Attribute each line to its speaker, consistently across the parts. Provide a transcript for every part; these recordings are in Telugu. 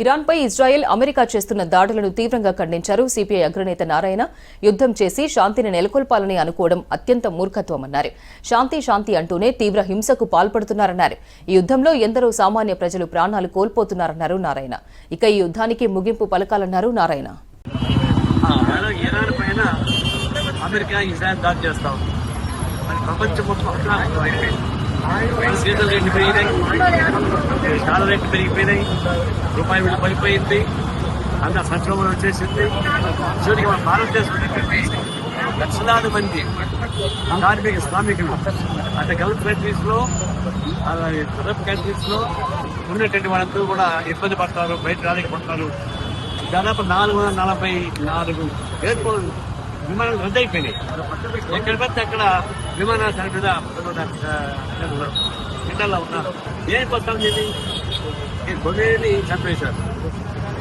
Speaker 1: ఇరాన్పై ఇజ్రాయెల్ అమెరికా చేస్తున్న దాడులను తీవ్రంగా ఖండించారు సిపిఐ అగ్రనేత నారాయణ. యుద్ధం చేసి శాంతిని నెలకొల్పాలని అనుకోవడం అత్యంత మూర్ఖత్వమన్నారు. శాంతి అంటూనే తీవ్ర హింసకు పాల్పడుతున్నారన్నారు. ఈ యుద్ధంలో ఎందరో సామాన్య ప్రజలు ప్రాణాలు కోల్పోతున్నారన్నారు నారాయణ. ఇక ఈ యుద్ధానికి ముగింపు పలకాలన్నారు నారాయణ.
Speaker 2: చాలా రేట్లు పెరిగిపోయినాయి, రూపాయి విలువ పడిపోయింది, అంత సంక్షోభం వచ్చేసింది. చివరికి మన భారతదేశం లక్షలాది మంది కార్మిక శ్రామికులు అంటే గల్ఫ్ కంట్రీస్ లో, అరబ్ కంట్రీస్ లో ఉన్నటువంటి వాళ్ళందరూ కూడా ఇబ్బంది పడతారు, బయట రాలేకపోతున్నారు. దాదాపు 444 ఎయిర్పోర్ట్ విమానాలు రద్దయిపోయినాయి. ఎక్కడ పడితే అక్కడ విమానాశ్రయం మీద ఇంటర్లో ఉన్నారు. దేనికోసం ఇది ఖొమేనీ చంపేశారు.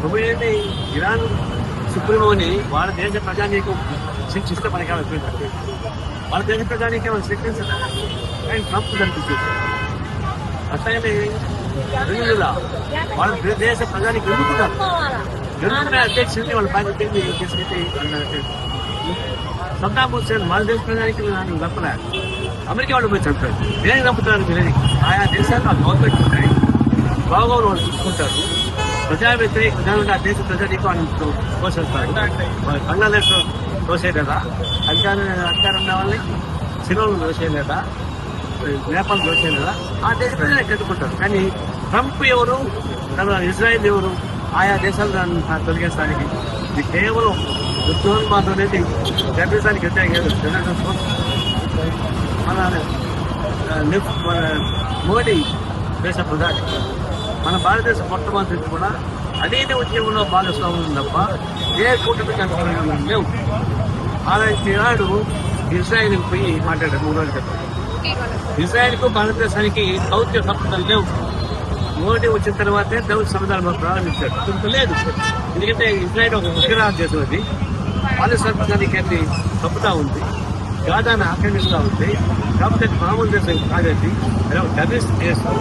Speaker 2: ఖొమేనీ ఇరాన్ సుప్రీమోని వాళ్ళ దేశ ప్రజానీకం శిక్షిస్తే మనకి అయిపోయింది. వాళ్ళ దేశ ప్రజానీకం వాళ్ళు శిక్షించారు, కానీ ట్రంప్ కనిపించేశారు. అట్లాగే వాళ్ళ దేశ ప్రజానికి ఎదుర్కొనే అధ్యక్షుడిని వాళ్ళ బాధ్యతని తీసుకెళ్ళి సద్దాం హుస్సేన్ వాళ్ళ దేశ ప్రజానికి తప్పలే, అమెరికా వాళ్ళు పోయి చంపారు. దేనికి చంపుతారు తెలియదు. ఆయా దేశాల్లో గవర్నమెంట్ ఉంటాయి, బాగోలు వాళ్ళు చూసుకుంటారు. ప్రజా వ్యతిరేక విధానంగా ఆ దేశ ప్రజానికి వాళ్ళు తోసేస్తారు. బంగ్లాదేశ్ తోసేయలేదా, అధికారం ఉన్న వాళ్ళని సిలోను తోసేయలేదా, నేపాల్ తోసేయలేదా, ఆ దేశ ప్రజలు కట్టుకుంటారు. కానీ ట్రంప్ ఎవరు, ఇజ్రాయెల్ ఎవరు, ఆయా దేశాలను తొలగించడానికి ఇది కేవలం ఉద్యోగం అనేది దేశానికి వ్యతిరేకంగా మన మోడీ దేశ ప్రధాని, మన భారతదేశ మొట్టమొదటి కూడా అనేక ఉద్యమంలో భాగస్వామ్యం తప్ప ఏ కూటమికి అనుకూలంగా లేవు. అలాంటి నాడు ఇజ్రాయెల్కి పోయి మాట్లాడారు 3 రోజుల క్రితం. ఇజ్రాయెల్కు భారతదేశానికి దౌత్య సంబంధాలు లేవు. మోడీ వచ్చిన తర్వాతే దౌత్య సంబంధాలు ప్రారంభించారు. ఇంత లేదు, ఎందుకంటే ఇజ్రాయెల్ ఒక ఉగ్రవాద దేశం, అది పాలస్తీనా ప్రజానీకాన్ని తప్పుతా ఉంది, గాజాను ఆక్రమిస్తూ ఉంది. కాబట్టి మామూలు దేశం కాదండి, టెర్రరిస్ట్ దేశం.